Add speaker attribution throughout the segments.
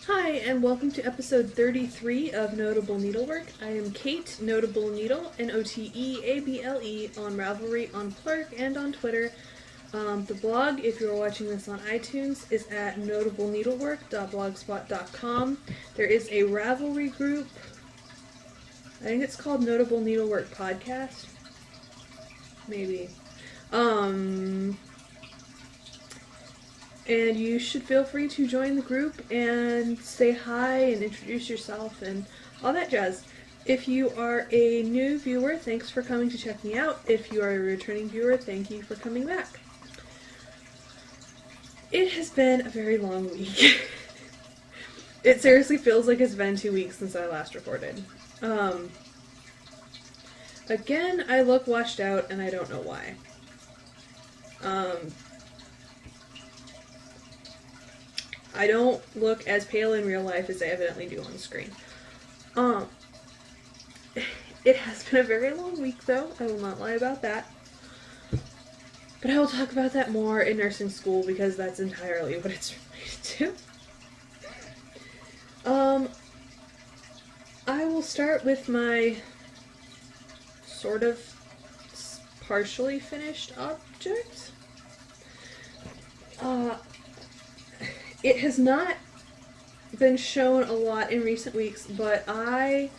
Speaker 1: Hi, and welcome to episode 33 of Notable Needlework. I am Kate, Notable Needle, N-O-T-E-A-B-L-E, on Ravelry, on Plurk, and on Twitter. The blog, if you're watching this on iTunes, is at notableneedlework.blogspot.com. There is a Ravelry group. I think it's called Notable Needlework Podcast. Maybe. And you should feel free to join the group and say hi and introduce yourself and all that jazz. If you are a new viewer, thanks for coming to check me out. If you are a returning viewer, thank you for coming back. It has been a very long week. It seriously feels like it's been 2 weeks since I last recorded. Again, I look washed out and I don't know why. I don't look as pale in real life as I evidently do on the screen. It has been a very long week, though. I will not lie about that. But I will talk about that more in nursing school because that's entirely what it's related to. I will start with my sort of partially finished object. It has not been shown a lot in recent weeks, but I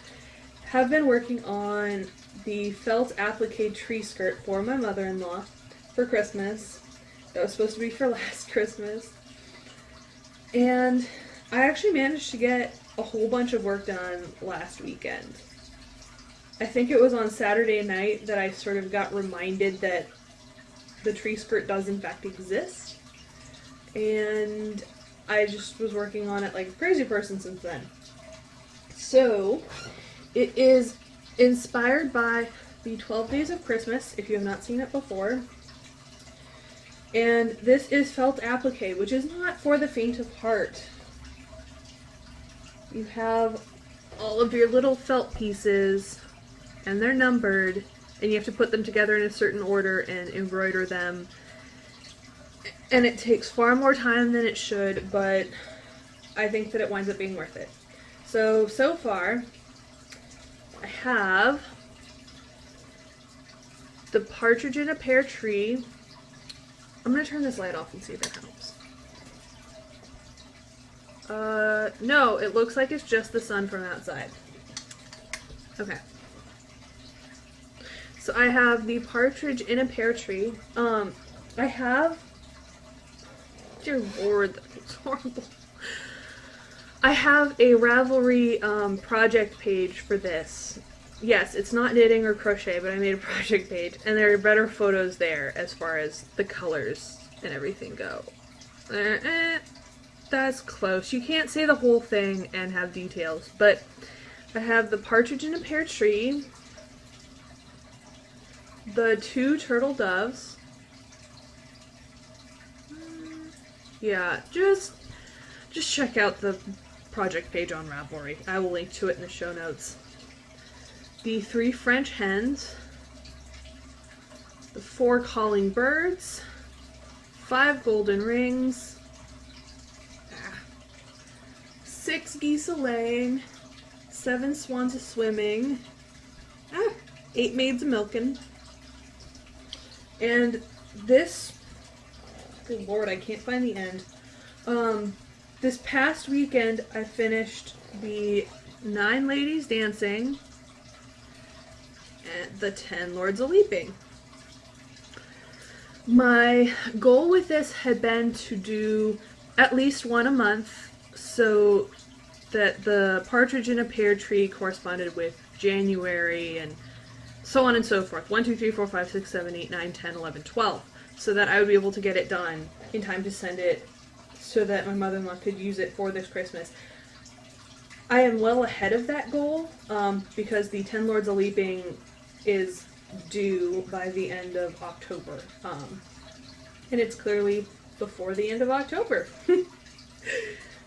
Speaker 1: have been working on the felt applique tree skirt for my mother-in-law for Christmas. That was supposed to be for last Christmas. And I actually managed to get a whole bunch of work done last weekend. I think it was on Saturday night that I sort of got reminded that the tree skirt does in fact exist. And I just was working on it like a crazy person since then. So, it is inspired by the 12 Days of Christmas, if you have not seen it before. And this is felt applique, which is not for the faint of heart. You have all of your little felt pieces, and they're numbered, and you have to put them together in a certain order and embroider them. And it takes far more time than it should, but I think that it winds up being worth it. So far, I have the Partridge in a Pear Tree. I'm going to turn this light off and see if it helps. No, it looks like it's just the sun from outside. Okay. So I have the Partridge in a Pear Tree. I have... Dear Lord, that looks horrible. I have a Ravelry project page for this. Yes, it's not knitting or crochet, but I made a project page, and there are better photos there as far as the colors and everything go. That's close. You can't say the whole thing and have details, but I have the Partridge in a Pear Tree, the 2 turtle doves. Yeah, just check out the project page on Ravelry. I will link to it in the show notes. The 3 French hens, the 4 calling birds, 5 golden rings, 6 geese a-laying, 7 swans a-swimming, 8 maids a-milking, and this... Good Lord, I can't find the end. This past weekend, I finished the 9 ladies dancing and the 10 lords a-leaping. My goal with this had been to do at least one a month so that the Partridge in a Pear Tree corresponded with January and so on and so forth. 1, 2, 3, 4, 5, 6, 7, 8, 9, 10, 11, 12. So that I would be able to get it done in time to send it so that my mother-in-law could use it for this Christmas. I am well ahead of that goal because the 10 Lords a-Leaping is due by the end of October. And it's clearly before the end of October.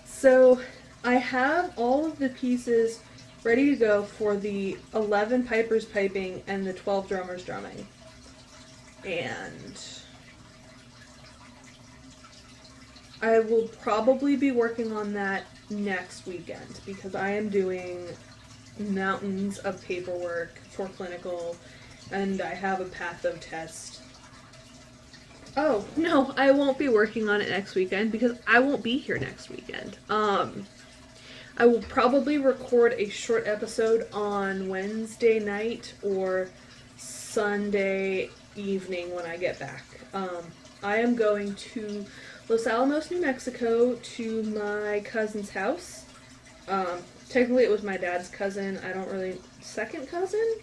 Speaker 1: So I have all of the pieces ready to go for the 11 pipers piping and the 12 drummers drumming. And I will probably be working on that next weekend because I am doing mountains of paperwork for clinical, and I have a patho test. Oh, no, I won't be working on it next weekend because I won't be here next weekend. I will probably record a short episode on Wednesday night or Sunday evening when I get back. I am going to Los Alamos, New Mexico to my cousin's house. Technically it was my dad's cousin. I don't really... second cousin?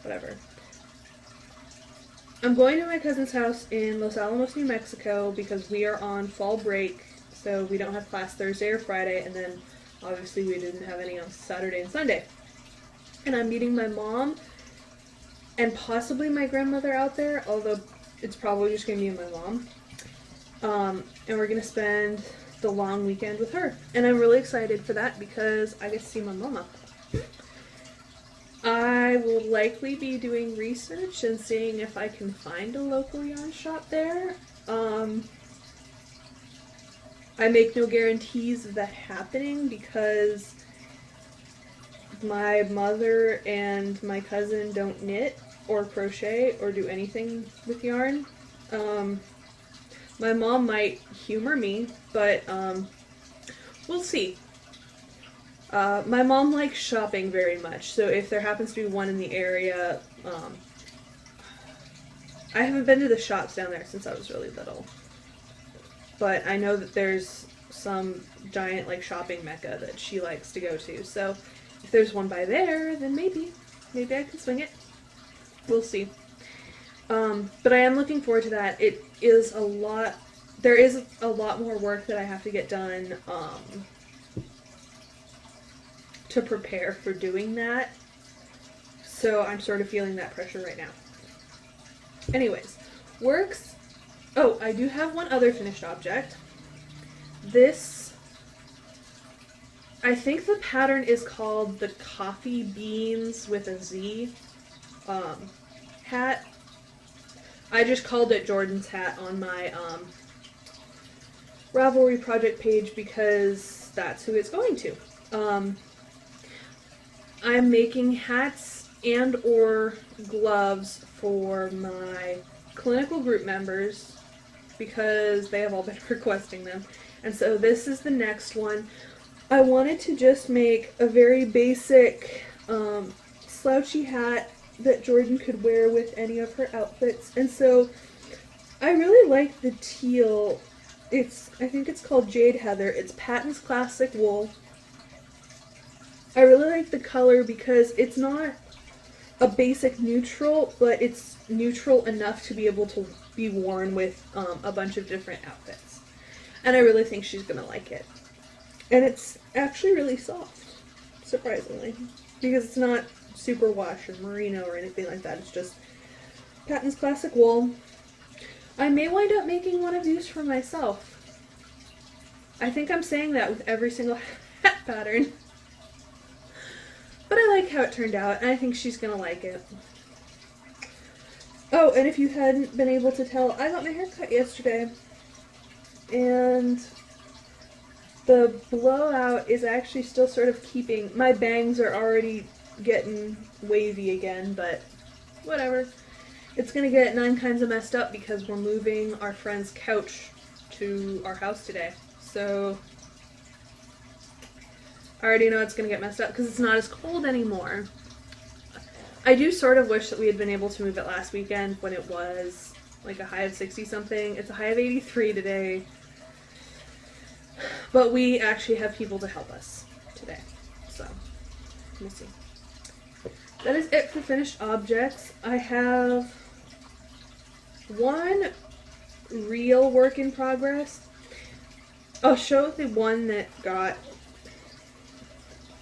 Speaker 1: Whatever. I'm going to my cousin's house in Los Alamos, New Mexico because we are on fall break, so we don't have class Thursday or Friday, and then obviously we didn't have any on Saturday and Sunday. And I'm meeting my mom and possibly my grandmother out there, although it's probably just going to be my mom. And we're going to spend the long weekend with her. And I'm really excited for that because I get to see my mama. I will likely be doing research and seeing if I can find a local yarn shop there. I make no guarantees of that happening because my mother and my cousin don't knit or crochet or do anything with yarn. My mom might humor me, but we'll see. My mom likes shopping very much, so if there happens to be one in the area, I haven't been to the shops down there since I was really little. But I know that there's some giant, like, shopping mecca that she likes to go to, so if there's one by there, then maybe I can swing it. We'll see. But I am looking forward to that. It is a lot, there is a lot more work that I have to get done, to prepare for doing that. So I'm sort of feeling that pressure right now. Anyways, works. Oh, I do have one other finished object. This, I think the pattern is called the Coffee Beans with a Z hat. I just called it Jordan's hat on my Ravelry project page because that's who it's going to. I'm making hats and or gloves for my clinical group members because they have all been requesting them. And so this is the next one. I wanted to just make a very basic slouchy hat that Jordan could wear with any of her outfits. And so I really like the teal. I think it's called Jade Heather. It's Patton's Classic Wool. I really like the color because it's not a basic neutral, but it's neutral enough to be able to be worn with a bunch of different outfits. And I really think she's going to like it. And it's actually really soft, surprisingly, because it's not super wash or merino or anything like that. It's just Patton's Classic Wool. I may wind up making one of these for myself. I think I'm saying that with every single hat pattern. But I like how it turned out, and I think she's going to like it. Oh, and if you hadn't been able to tell, I got my hair cut yesterday. And the blowout is actually still sort of keeping... My bangs are already getting wavy again, but whatever. It's going to get 9 kinds of messed up because we're moving our friend's couch to our house today. So I already know it's going to get messed up because it's not as cold anymore. I do sort of wish that we had been able to move it last weekend when it was like a high of 60 something. It's a high of 83 today. But we actually have people to help us today. So, we'll see. That is it for finished objects. I have one real work in progress. I'll show the one that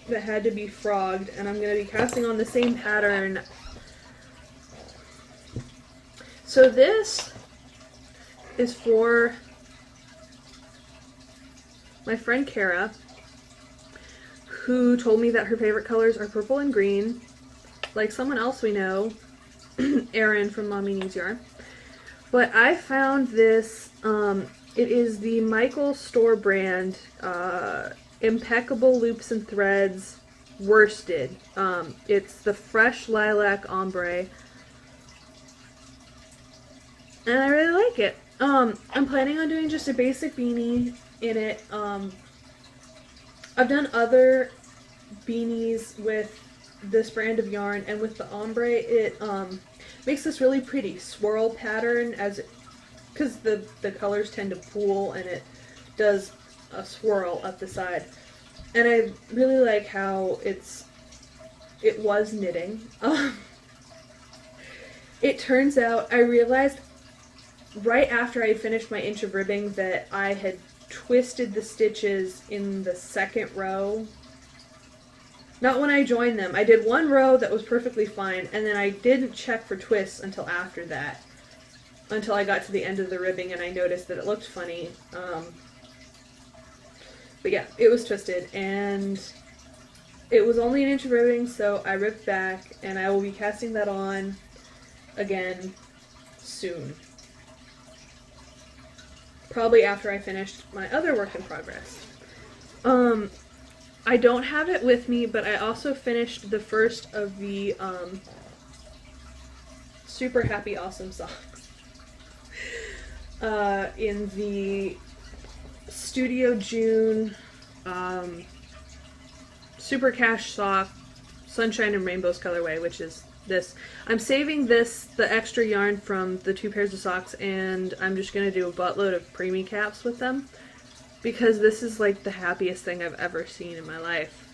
Speaker 1: had to be frogged, and I'm going to be casting on the same pattern. So this is for my friend Kara, who told me that her favorite colors are purple and green, like someone else we know, Erin from Mommy Needs Yarn. But I found this It is the Michael store brand Impeccable Loops and Threads Worsted. It's the Fresh Lilac Ombre. And I really like it. I'm planning on doing just a basic beanie in it. I've done other beanies with this brand of yarn, and with the ombre it makes this really pretty swirl pattern because the colors tend to pool and it does a swirl up the side. And I really like how it was knitting. It turns out I realized right after I finished my inch of ribbing that I had twisted the stitches in the second row. Not when I joined them. I did one row that was perfectly fine, and then I didn't check for twists until after that. Until I got to the end of the ribbing and I noticed that it looked funny. But yeah, it was twisted, and it was only an inch of ribbing, so I ripped back, and I will be casting that on again soon. Probably after I finished my other work in progress. I don't have it with me, but I also finished the first of the Super Happy Awesome socks in the Studio June Super Cash sock Sunshine and Rainbows colorway, which is this. I'm saving the extra yarn from the 2 pairs of socks, and I'm just going to do a buttload of preemie caps with them, because this is like the happiest thing I've ever seen in my life.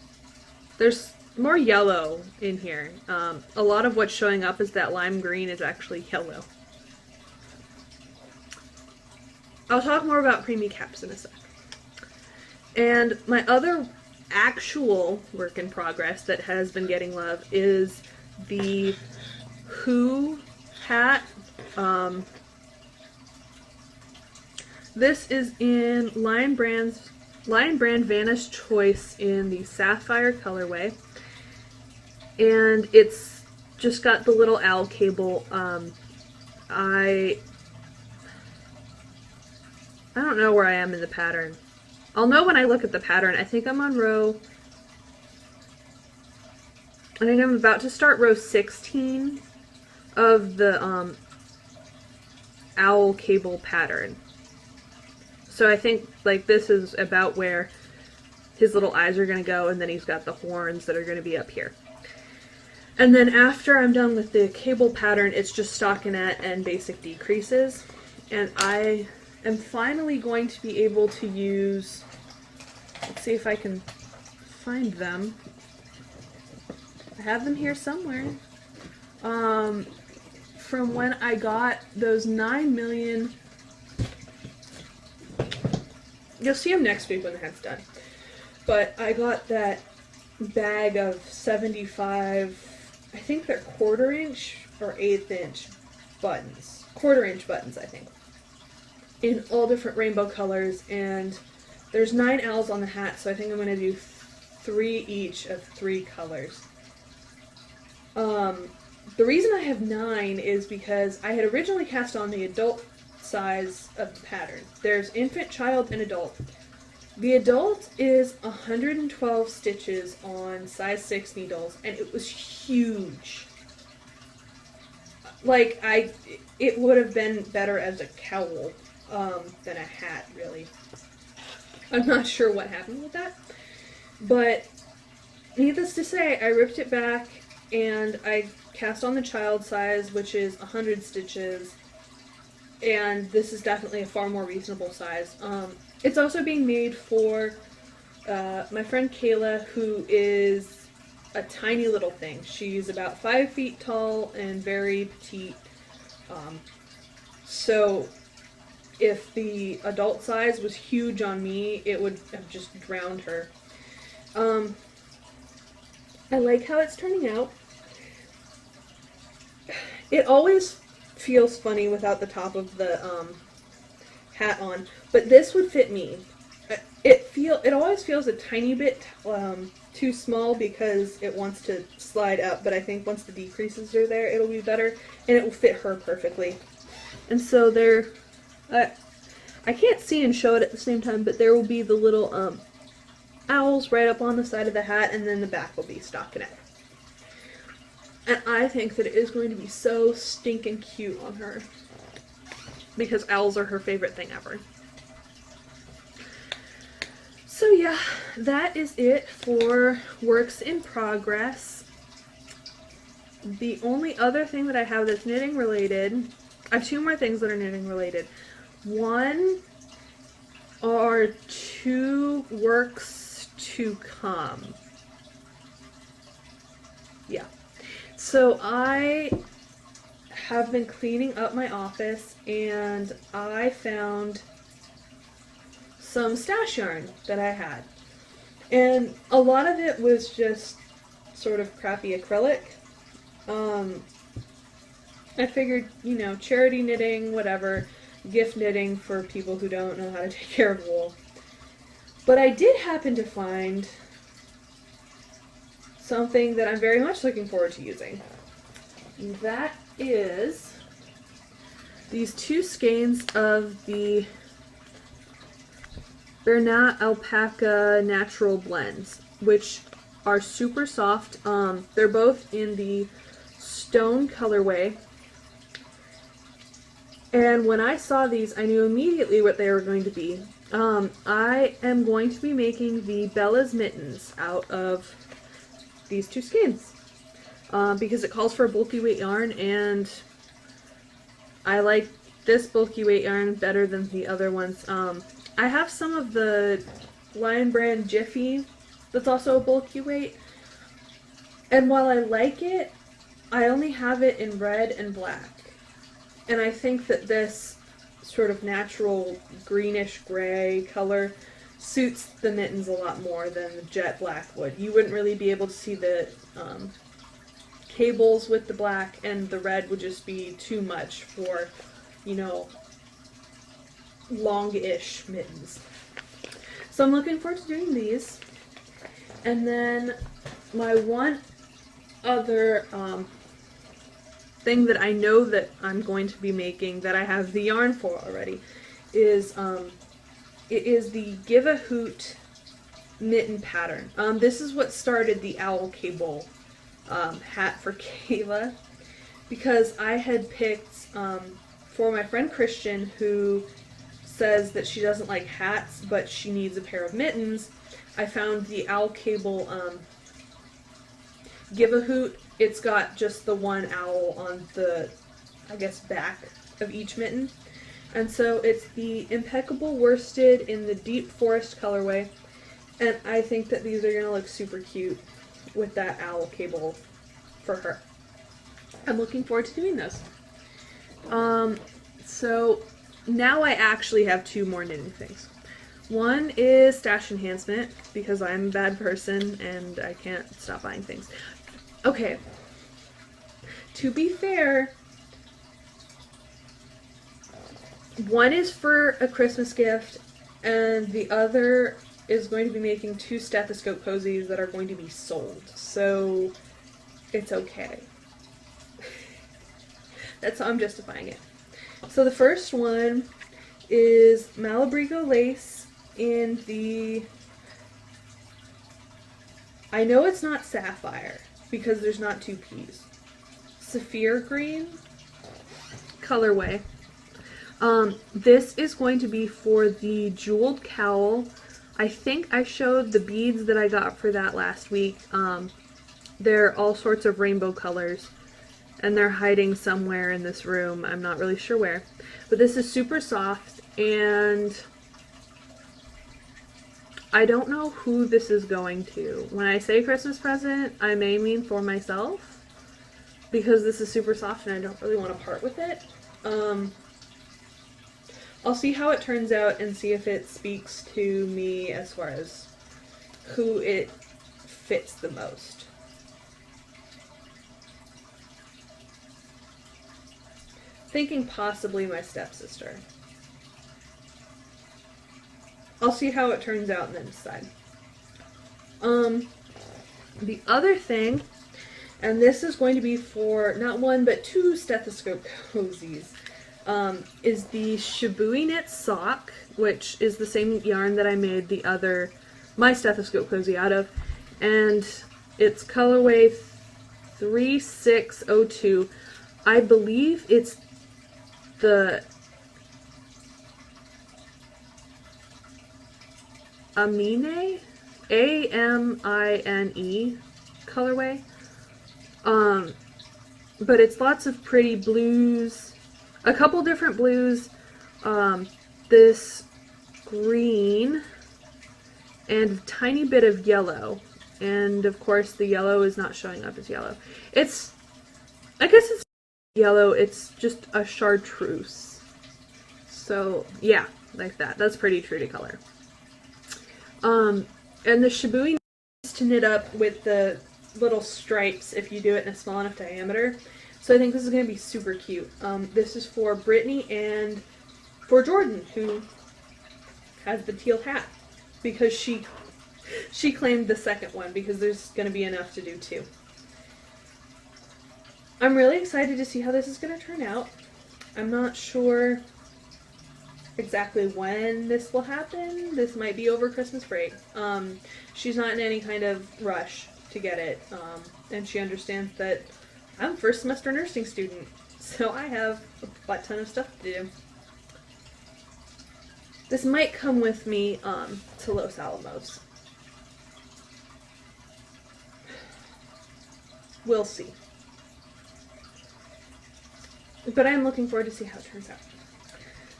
Speaker 1: There's more yellow in here. A lot of what's showing up as that lime green is actually yellow. I'll talk more about preemie caps in a sec. And my other actual work in progress that has been getting love is the Who hat. This is in Lion Brand Vanna's Choice in the Sapphire colorway, and it's just got the little owl cable. I don't know where I am in the pattern. I'll know when I look at the pattern. I think I'm on I think I'm about to start row 16 of the owl cable pattern. So I think like this is about where his little eyes are going to go, and then he's got the horns that are going to be up here. And then after I'm done with the cable pattern, it's just stockinette and basic decreases. And I am finally going to be able to use, let's see if I can find them. I have them here somewhere. From when I got those 9 million, you'll see them next week when the head's done. But I got that bag of 75, I think they're 1/4 inch or 1/8 inch buttons. 1/4 inch buttons, I think. In all different rainbow colors, and there's 9 owls on the hat, so I think I'm going to do 3 each of 3 colors. The reason I have 9 is because I had originally cast on the adult size of the pattern. There's infant, child, and adult. The adult is 112 stitches on size 6 needles, and it was huge. Like, it would have been better as a cowl than a hat, really. I'm not sure what happened with that, but needless to say, I ripped it back and I cast on the child size, which is 100 stitches, and this is definitely a far more reasonable size. It's also being made for my friend Kayla, who is a tiny little thing. She's about 5 feet tall and very petite. So if the adult size was huge on me, it would have just drowned her. I like how it's turning out. It always feels funny without the top of the hat on, but this would fit me. It always feels a tiny bit too small because it wants to slide up, but I think once the decreases are there, it'll be better, and it will fit her perfectly. And so I can't see and show it at the same time, but there will be the little owls right up on the side of the hat, and then the back will be stockinette. And I think that it is going to be so stinking cute on her, because owls are her favorite thing ever. So yeah, that is it for works in progress. The only other thing that I have that's knitting related, I have two more things that are knitting related. One are two works to come. Yeah. So I have been cleaning up my office and I found some stash yarn that I had. And a lot of it was just sort of crappy acrylic. I figured, you know, charity knitting, whatever, gift knitting for people who don't know how to take care of wool. But I did happen to find something that I'm very much looking forward to using. And that is these two skeins of the Bernat Alpaca Natural Blends, which are super soft. They're both in the stone colorway. And when I saw these, I knew immediately what they were going to be. I am going to be making the Bella's mittens out of these two skeins. Because it calls for a bulky weight yarn, and I like this bulky weight yarn better than the other ones. I have some of the Lion Brand Jiffy that's also a bulky weight, and while I like it, I only have it in red and black. And I think that this sort of natural greenish gray color suits the mittens a lot more than the jet black would. You wouldn't really be able to see the cables with the black, and the red would just be too much for, you know, long-ish mittens. So I'm looking forward to doing these. And then my one other thing that I know that I'm going to be making, that I have the yarn for already, is it is the Give a Hoot mitten pattern. This is what started the owl cable hat for Kayla, because I had picked for my friend Christian, who says that she doesn't like hats but she needs a pair of mittens. I found the owl cable Give a Hoot. It's got just the one owl on the, I guess, back of each mitten. And so it's the Impeccable Worsted in the Deep Forest colorway. And I think that these are going to look super cute with that owl cable for her. I'm looking forward to doing those. So now I actually have two more knitting things. One is stash enhancement, because I'm a bad person and I can't stop buying things. Okay, to be fair, one is for a Christmas gift, and the other is going to be making two stethoscope cozies that are going to be sold, so it's okay. That's how I'm justifying it. So the first one is Malabrigo lace in the, I know it's not sapphire because there's not two P's, Saphir green colorway. This is going to be for the jeweled cowl. I think I showed the beads that I got for that last week. They're all sorts of rainbow colors, and they're hiding somewhere in this room. I'm not really sure where. But this is super soft, and I don't know who this is going to. When I say Christmas present, I may mean for myself, because this is super soft and I don't really want to part with it. I'll see how it turns out and see if it speaks to me as far as who it fits the most. Thinking possibly my stepsister. I'll see how it turns out and then decide. The other thing, and this is going to be for not one but two stethoscope cozies. is the Shibui Knit Sock, which is the same yarn that I made my stethoscope cozy out of, and it's colorway 3602. I believe it's the Amine, Amine colorway. But it's lots of pretty blues, a couple different blues, this green, and a tiny bit of yellow. And of course the yellow is not showing up as yellow. I guess it's yellow, it's just a chartreuse. So yeah, like that. That's pretty true to color. And the Shibui is to knit up with the little stripes if you do it in a small enough diameter. So I think this is going to be super cute. This is for Brittany and for Jordan, who has the teal hat, because she claimed the second one, because there's going to be enough to do two. I'm really excited to see how this is going to turn out. I'm not sure exactly when this will happen. This might be over Christmas break. She's not in any kind of rush to get it, and she understands that I'm a first semester nursing student, so I have a butt ton of stuff to do. This might come with me to Los Alamos. We'll see. But I'm looking forward to see how it turns out.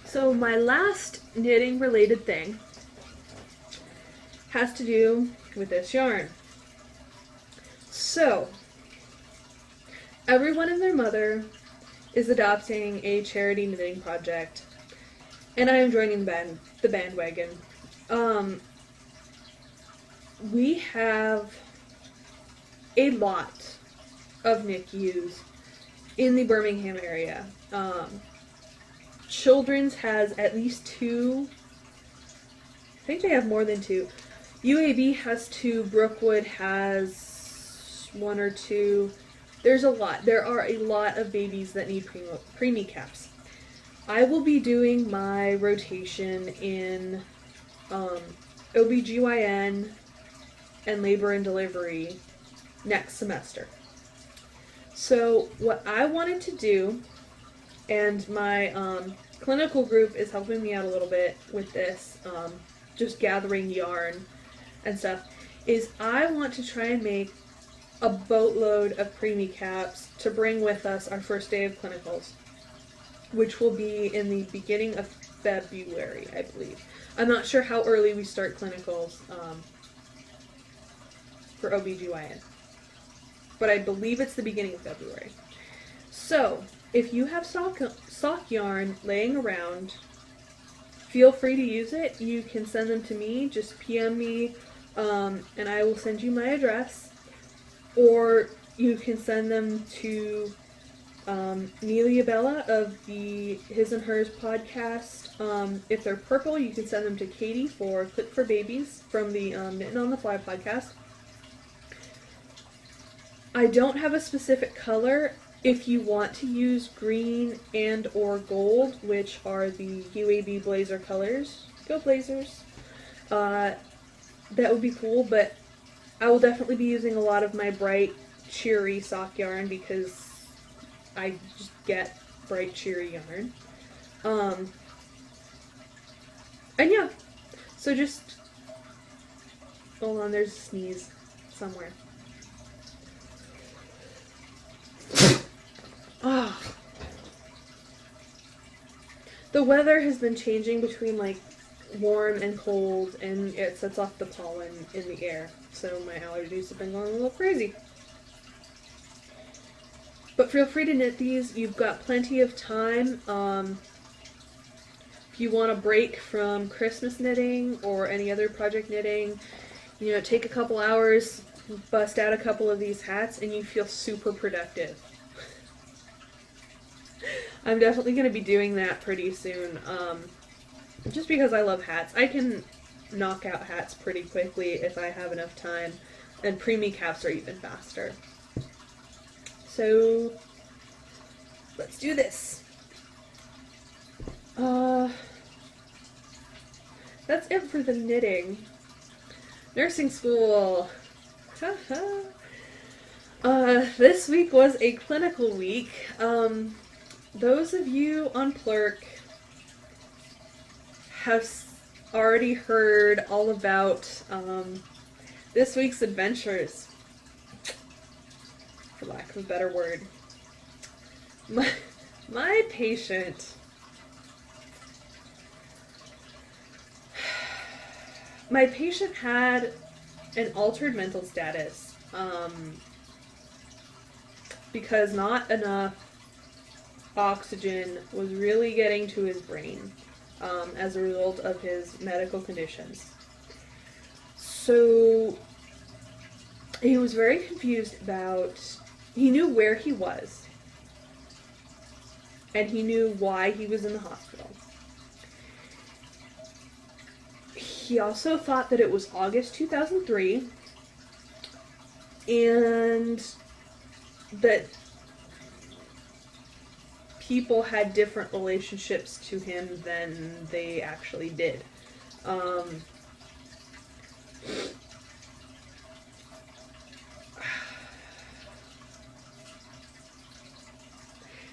Speaker 1: So my last knitting related thing has to do with this yarn. So, everyone and their mother is adopting a charity knitting project, and I am joining the bandwagon. We have a lot of NICUs in the Birmingham area. Children's has at least 2. I think they have more than 2. UAB has 2. Brookwood has 1 or 2. There's a lot. There are a lot of babies that need preemie caps. I will be doing my rotation in OBGYN and labor and delivery next semester. So what I wanted to do, and my clinical group is helping me out a little bit with this, just gathering yarn and stuff, is I want to try and make a boatload of preemie caps to bring with us our first day of clinicals, which will be in the beginning of February, I believe. I'm not sure how early we start clinicals for OBGYN, but I believe it's the beginning of February. So, if you have sock yarn laying around, feel free to use it. You can send them to me, just PM me, and I will send you my address. Or you can send them to Nelia Bella of the His and Hers podcast. If they're purple, you can send them to Katie for Clip for Babies from the Knitting on the Fly podcast. I don't have a specific color. If you want to use green and or gold, which are the UAB Blazer colors, go Blazers. That would be cool, but I will definitely be using a lot of my bright, cheery sock yarn because I just get bright, cheery yarn. And yeah, so just, hold on, there's a sneeze somewhere. Oh. The weather has been changing between like warm and cold, and it sets off the pollen in the air, so my allergies have been going a little crazy. But feel free to knit these. You've got plenty of time. If you want a break from Christmas knitting or any other project knitting, you know, take a couple hours, bust out a couple of these hats, and you feel super productive. I'm definitely going to be doing that pretty soon, just because I love hats. I can knock out hats pretty quickly if I have enough time, and preemie caps are even faster. So, let's do this. Uh, that's it for the knitting. Nursing school. This week was a clinical week. Those of you on Plurk have already heard all about this week's adventures, for lack of a better word. My patient, had an altered mental status because not enough oxygen was really getting to his brain as a result of his medical conditions. So he was very confused he knew where he was, and he knew why he was in the hospital. He also thought that it was August 2003, and that people had different relationships to him than they actually did.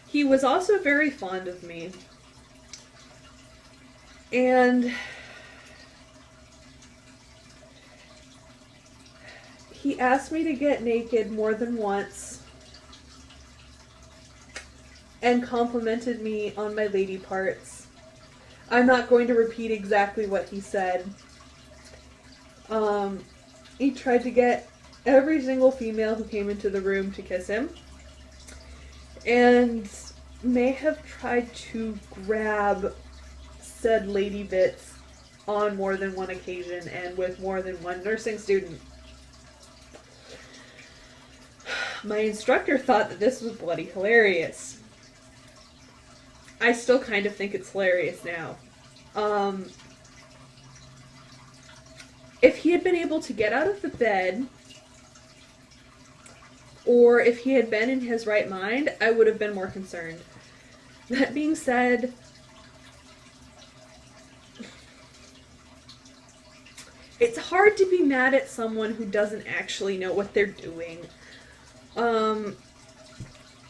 Speaker 1: He was also very fond of me, and he asked me to get naked more than once and complimented me on my lady parts. I'm not going to repeat exactly what he said. He tried to get every single female who came into the room to kiss him, and may have tried to grab said lady bits on more than one occasion and with more than one nursing student. My instructor thought that this was bloody hilarious. I still kind of think it's hilarious now. If he had been able to get out of the bed, or if he had been in his right mind, I would have been more concerned. That being said, it's hard to be mad at someone who doesn't actually know what they're doing. And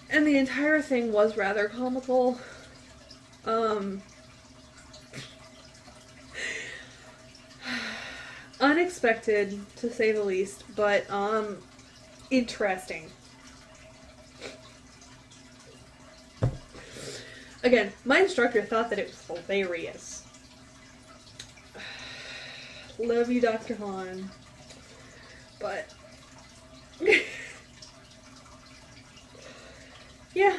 Speaker 1: the entire thing was rather comical. Unexpected, to say the least, but, interesting. Again, my instructor thought that it was hilarious. Love you, Dr. Han. But, yeah.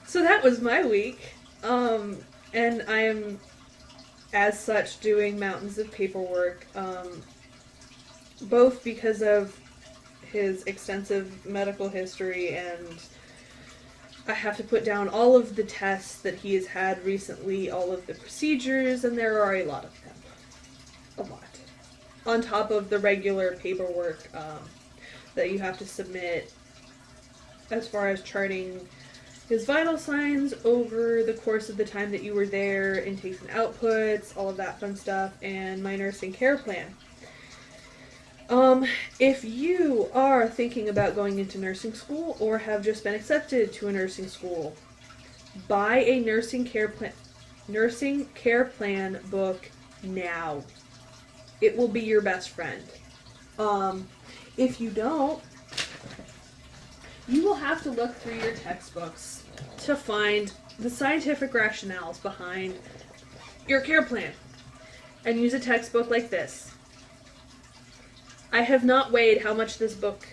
Speaker 1: So that was my week. And I am, as such, doing mountains of paperwork, both because of his extensive medical history, and I have to put down all of the tests that he has had recently, all of the procedures, and there are a lot of them. A lot. On top of the regular paperwork that you have to submit as far as charting his vital signs over the course of the time that you were there, intakes and outputs, all of that fun stuff, and my nursing care plan. If you are thinking about going into nursing school or have just been accepted to a nursing school, buy a nursing care plan book now. It will be your best friend. If you don't, you will have to look through your textbooks to find the scientific rationales behind your care plan, and use a textbook like this. I have not measured how much this book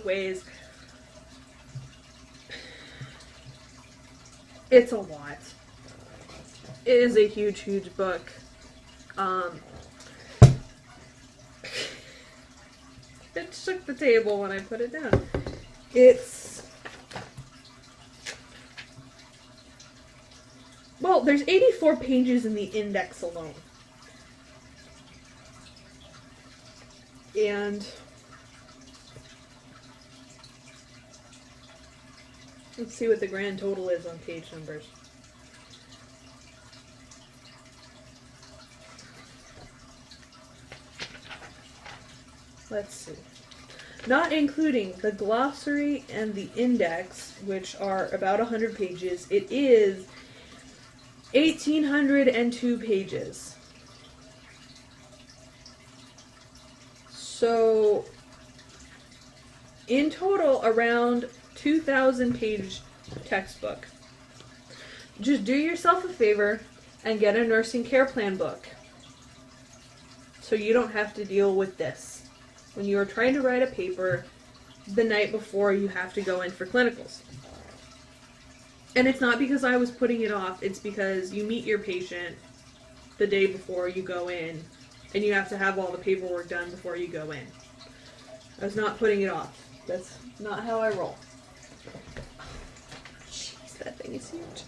Speaker 1: weighs. It's a lot. It is a huge, huge book. It shook the table when I put it down. Well, there's 84 pages in the index alone. And let's see what the grand total is on page numbers. let's see. Not including the glossary and the index, which are about 100 pages, it is 1,802 pages. So, in total, around 2,000 page textbook. Just do yourself a favor and get a nursing care plan book, so you don't have to deal with this when you are trying to write a paper the night before you have to go in for clinicals. And it's not because I was putting it off, it's because you meet your patient the day before you go in, and you have to have all the paperwork done before you go in. I was not putting it off. That's not how I roll. Jeez, that thing is huge.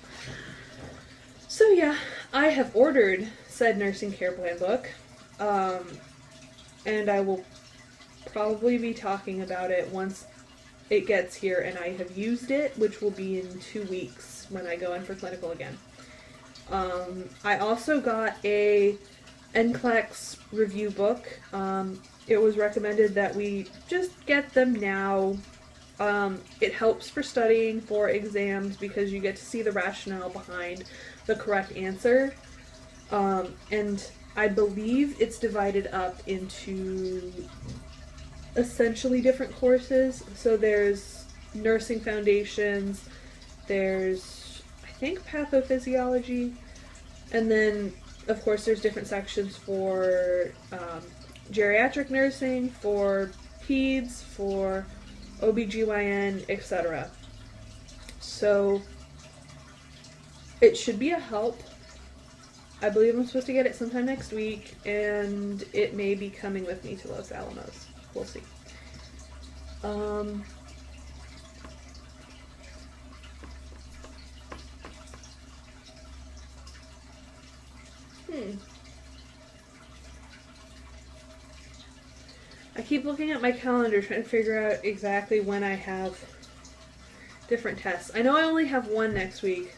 Speaker 1: So yeah, I have ordered said nursing care plan book, and I will probably be talking about it once it gets here and I have used it, which will be in 2 weeks when I go in for clinical again. I also got a NCLEX review book. It was recommended that we just get them now. It helps for studying for exams because you get to see the rationale behind the correct answer. And I believe it's divided up into essentially different courses. So there's nursing foundations, there's, I think, pathophysiology, and then, of course, there's different sections for geriatric nursing, for peds, for OBGYN, etc. So it should be a help. I believe I'm supposed to get it sometime next week, and it may be coming with me to Los Alamos. We'll see. I keep looking at my calendar trying to figure out exactly when I have different tests. I know I only have one next week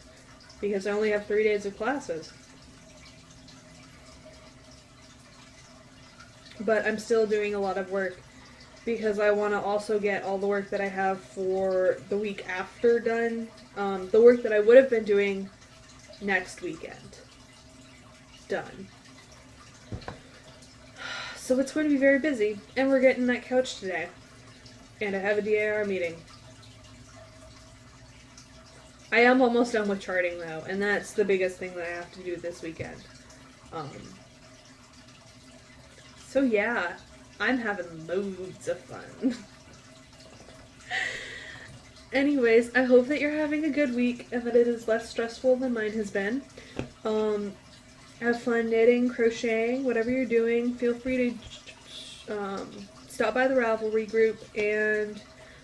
Speaker 1: because I only have 3 days of classes. But I'm still doing a lot of work because I want to also get all the work that I have for the week after done. The work that I would have been doing next weekend done. So it's going to be very busy, and we're getting that couch today. And I have a DAR meeting. I am almost done with charting though, and that's the biggest thing that I have to do this weekend. So yeah, I'm having loads of fun. Anyways, I hope that you're having a good week and that it is less stressful than mine has been. Have fun knitting, crocheting, whatever you're doing. Feel free to stop by the Ravelry group, and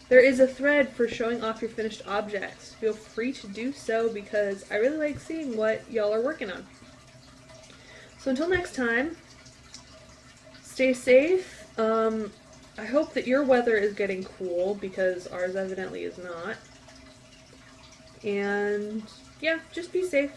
Speaker 1: there is a thread for showing off your finished objects. Feel free to do so because I really like seeing what y'all are working on. So until next time, stay safe. I hope that your weather is getting cool because ours evidently is not. And yeah, just be safe.